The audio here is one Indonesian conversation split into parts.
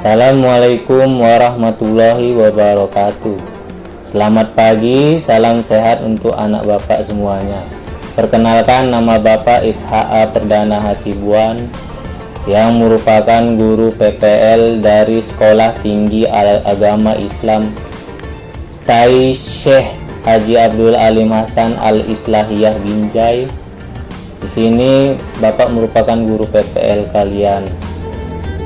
Assalamualaikum warahmatullahi wabarakatuh. Selamat pagi, salam sehat untuk anak bapak semuanya. Perkenalkan, nama Bapak Ishak Perdana Hasibuan yang merupakan guru PPL dari Sekolah Tinggi Agama Islam STAI Syekh Haji Abdul Alim Hasan Al-Islahiyah Binjai. Di sini Bapak merupakan guru PPL kalian.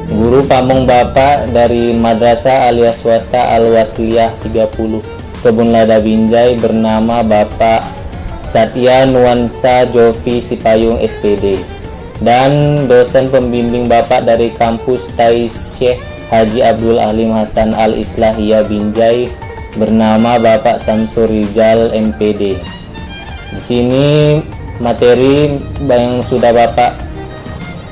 Guru pamong Bapak dari Madrasah alias Swasta Al-Wasliyah 30 Kebun Lada Binjai bernama Bapak Satya Nuansa Jovi Sipayung SPD, dan dosen pembimbing Bapak dari kampus STAI Syekh Haji Abdul Alim Hasan Al-Islahiyah Binjai bernama Bapak Samsur Rijal MPD. Di sini materi yang sudah Bapak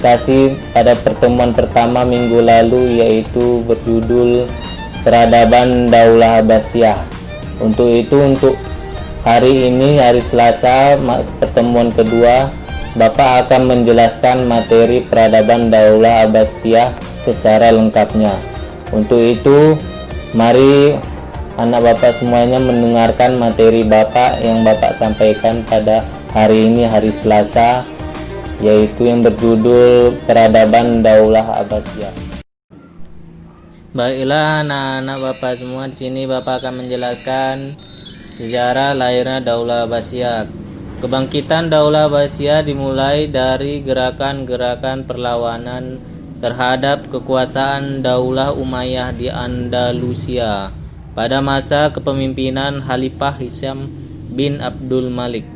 kasih pada pertemuan pertama minggu lalu, yaitu berjudul Peradaban Daulah Abbasiyah. Untuk hari ini, hari Selasa, pertemuan kedua, Bapak akan menjelaskan materi Peradaban Daulah Abbasiyah secara lengkapnya. Untuk itu, mari anak Bapak semuanya mendengarkan materi Bapak yang Bapak sampaikan pada hari ini, hari Selasa, yaitu yang berjudul Peradaban Daulah Abbasiyah. Baiklah anak-anak Bapak semua, di sini Bapak akan menjelaskan sejarah lahirnya Daulah Abbasiyah. Kebangkitan Daulah Abbasiyah dimulai dari gerakan-gerakan perlawanan terhadap kekuasaan Daulah Umayyah di Andalusia pada masa kepemimpinan Khalifah Hisham bin Abdul Malik.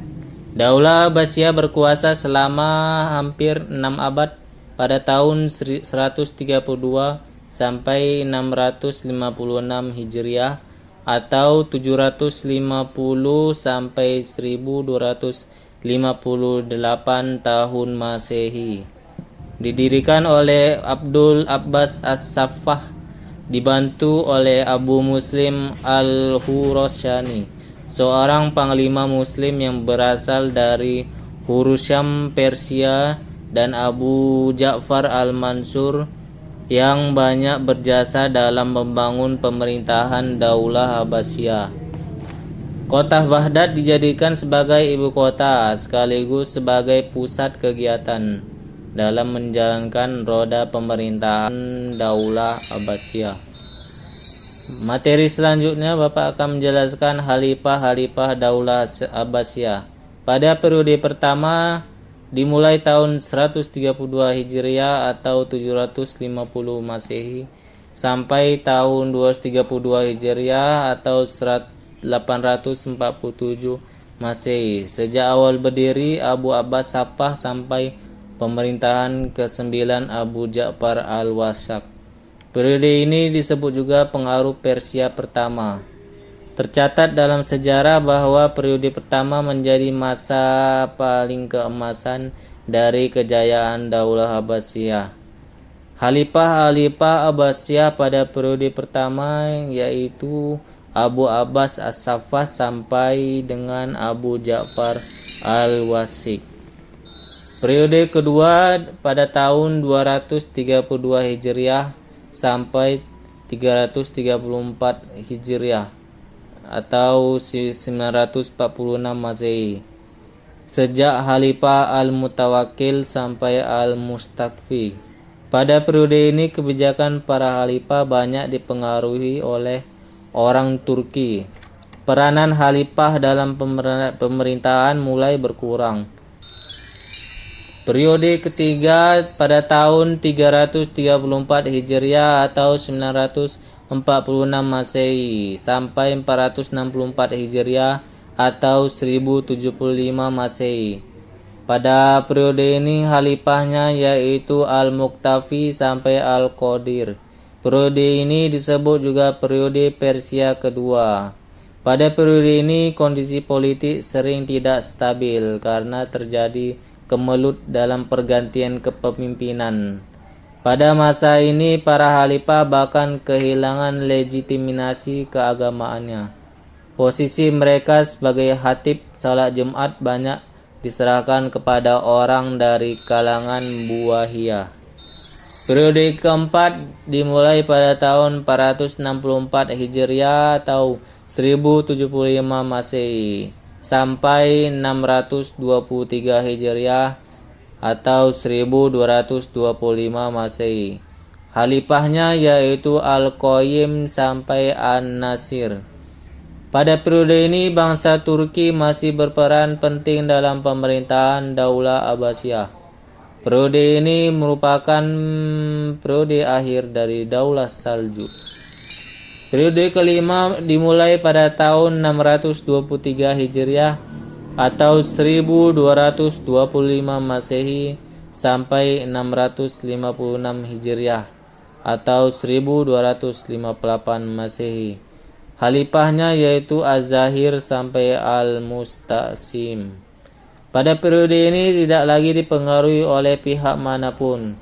Daulah Abbasiyah berkuasa selama hampir 6 abad pada tahun 132 sampai 656 Hijriah atau 750 sampai 1258 tahun Masehi. Didirikan oleh Abdul Abbas As-Saffah dibantu oleh Abu Muslim Al-Khurasani, seorang panglima muslim yang berasal dari Hursyam Persia, dan Abu Ja'far Al-Mansur yang banyak berjasa dalam membangun pemerintahan Daulah Abbasiyah. Kota Baghdad dijadikan sebagai ibu kota sekaligus sebagai pusat kegiatan dalam menjalankan roda pemerintahan Daulah Abbasiyah. Materi selanjutnya Bapak akan menjelaskan Khalifah Daulah Abbasiyah. Pada periode pertama dimulai tahun 132 Hijriah atau 750 Masehi sampai tahun 232 Hijriah atau 847 Masehi. Sejak awal berdiri Abu Abbas Saffah sampai pemerintahan ke-9 Abu Ja'far Al-Wasaq. Periode ini disebut juga pengaruh Persia pertama. Tercatat dalam sejarah bahwa periode pertama menjadi masa paling keemasan dari kejayaan Daulah Abbasiyah. Khalifah Abbasiyah pada periode pertama yaitu Abu Abbas As-Saffah sampai dengan Abu Ja'far Al-Wasaq. Periode kedua pada tahun 232 Hijriah sampai 334 Hijriah atau 946 Masehi. Sejak Khalifah Al-Mutawakkil sampai Al-Mustakfi. Pada periode ini kebijakan para khalifah banyak dipengaruhi oleh orang Turki. Peranan khalifah dalam pemerintahan mulai berkurang. Periode ketiga pada tahun 334 Hijriah atau 946 Masehi sampai 464 Hijriah atau 1075 Masehi. Pada periode ini khalifahnya yaitu Al-Muqtafi sampai Al-Qadir. Periode ini disebut juga periode Persia kedua. Pada periode ini kondisi politik sering tidak stabil karena terjadi kemelut dalam pergantian kepemimpinan. Pada masa ini para khalifah bahkan kehilangan legitimasi keagamaannya. Posisi mereka sebagai khatib salat Jumat banyak diserahkan kepada orang dari kalangan buahiyah. Periode keempat dimulai pada tahun 464 Hijriah atau 1075 Masehi sampai 623 Hijriah atau 1225 Masehi. Khalifahnya yaitu Al-Qayyim sampai An-Nasir. Pada periode ini bangsa Turki masih berperan penting dalam pemerintahan Daulah Abbasiyah. Periode ini merupakan periode akhir dari Daulah Saljuk. Periode kelima dimulai pada tahun 623 Hijriah atau 1225 Masehi sampai 656 Hijriah atau 1258 Masehi. Khalifahnya yaitu Az-Zahir sampai Al-Musta'sim. Pada periode ini tidak lagi dipengaruhi oleh pihak manapun.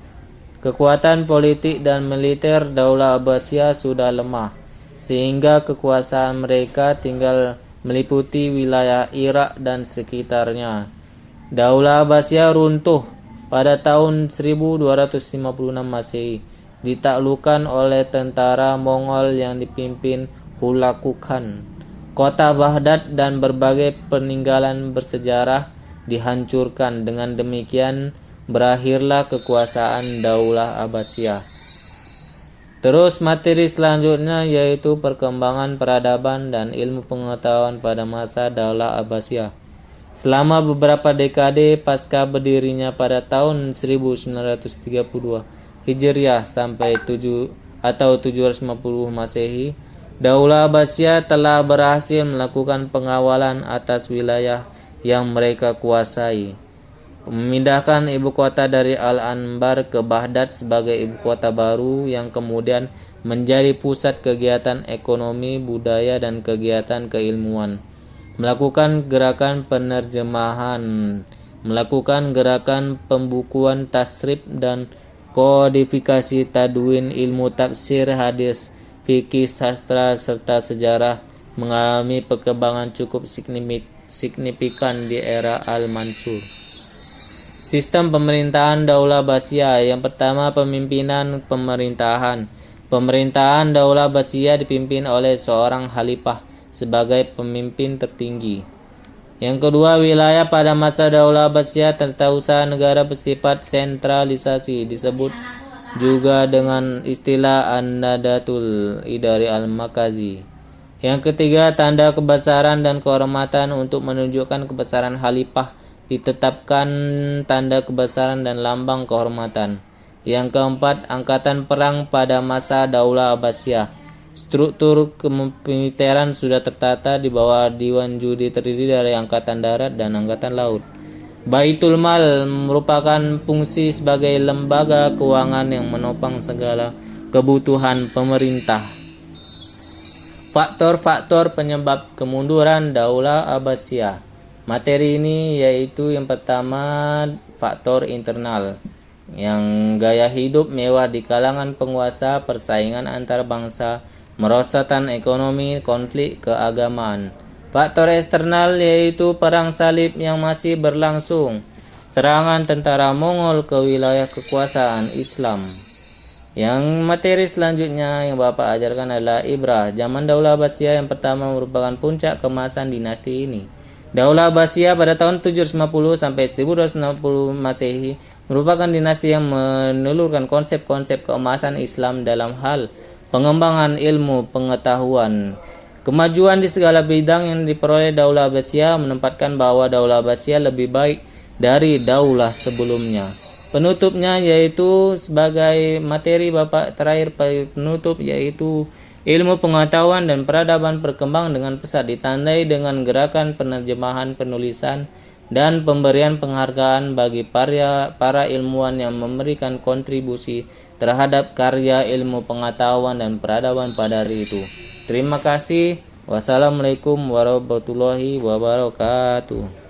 Kekuatan politik dan militer Daulah Abbasiyah sudah lemah, sehingga kekuasaan mereka tinggal meliputi wilayah Irak dan sekitarnya. Daulah Abbasiyah runtuh pada tahun 1256 Masehi, ditaklukkan oleh tentara Mongol yang dipimpin Hulagu Khan. Kota Baghdad dan berbagai peninggalan bersejarah dihancurkan. Dengan demikian berakhirlah kekuasaan Daulah Abbasiyah. Terus materi selanjutnya yaitu perkembangan peradaban dan ilmu pengetahuan pada masa Daulah Abbasiyah. Selama beberapa dekade pasca berdirinya pada tahun 1932 Hijriah sampai 750 Masehi, Daulah Abbasiyah telah berhasil melakukan pengawalan atas wilayah yang mereka kuasai, memindahkan ibu kota dari Al-Anbar ke Baghdad sebagai ibu kota baru yang kemudian menjadi pusat kegiatan ekonomi, budaya, dan kegiatan keilmuan, melakukan gerakan penerjemahan, melakukan gerakan pembukuan tasrif dan kodifikasi tadwin, ilmu tafsir, hadis, fikih, sastra, serta sejarah mengalami perkembangan cukup signifikan di era Al-Mansur. Sistem pemerintahan Daulah Abbasiyah. Yang pertama, pemimpinan pemerintahan. Pemerintahan Daulah Abbasiyah dipimpin oleh seorang khalifah sebagai pemimpin tertinggi. Yang kedua, wilayah pada masa Daulah Abbasiyah tata usaha negara bersifat sentralisasi, disebut juga dengan istilah An-Nadatul Idari Al-Makazi. Yang ketiga, tanda kebesaran dan kehormatan. Untuk menunjukkan kebesaran khalifah ditetapkan tanda kebesaran dan lambang kehormatan. Yang keempat, angkatan perang pada masa Daulah Abbasiyah. Struktur kemiliteran sudah tertata di bawah Diwan Judi, terdiri dari angkatan darat dan angkatan laut. Baitul Mal merupakan fungsi sebagai lembaga keuangan yang menopang segala kebutuhan pemerintah. Faktor-faktor penyebab kemunduran Daulah Abbasiyah. Materi ini yaitu yang pertama, faktor internal, yang gaya hidup mewah di kalangan penguasa, persaingan antar bangsa, merosotan ekonomi, konflik keagamaan. Faktor eksternal yaitu perang salib yang masih berlangsung, serangan tentara Mongol ke wilayah kekuasaan Islam. Yang materi selanjutnya yang Bapak ajarkan adalah ibrah. Zaman Daulah Abbasiyah yang pertama merupakan puncak kemasan dinasti ini. Daulah Abbasiyah pada tahun 750 sampai 1260 Masehi merupakan dinasti yang menelurkan konsep-konsep keemasan Islam dalam hal pengembangan ilmu pengetahuan. Kemajuan di segala bidang yang diperoleh Daulah Abbasiyah menempatkan bahwa Daulah Abbasiyah lebih baik dari daulah sebelumnya. Penutupnya yaitu sebagai materi Bapak terakhir penutup yaitu ilmu pengetahuan dan peradaban berkembang dengan pesat, ditandai dengan gerakan penerjemahan, penulisan, dan pemberian penghargaan bagi para ilmuwan yang memberikan kontribusi terhadap karya ilmu pengetahuan dan peradaban pada hari itu. Terima kasih. Wassalamualaikum warahmatullahi wabarakatuh.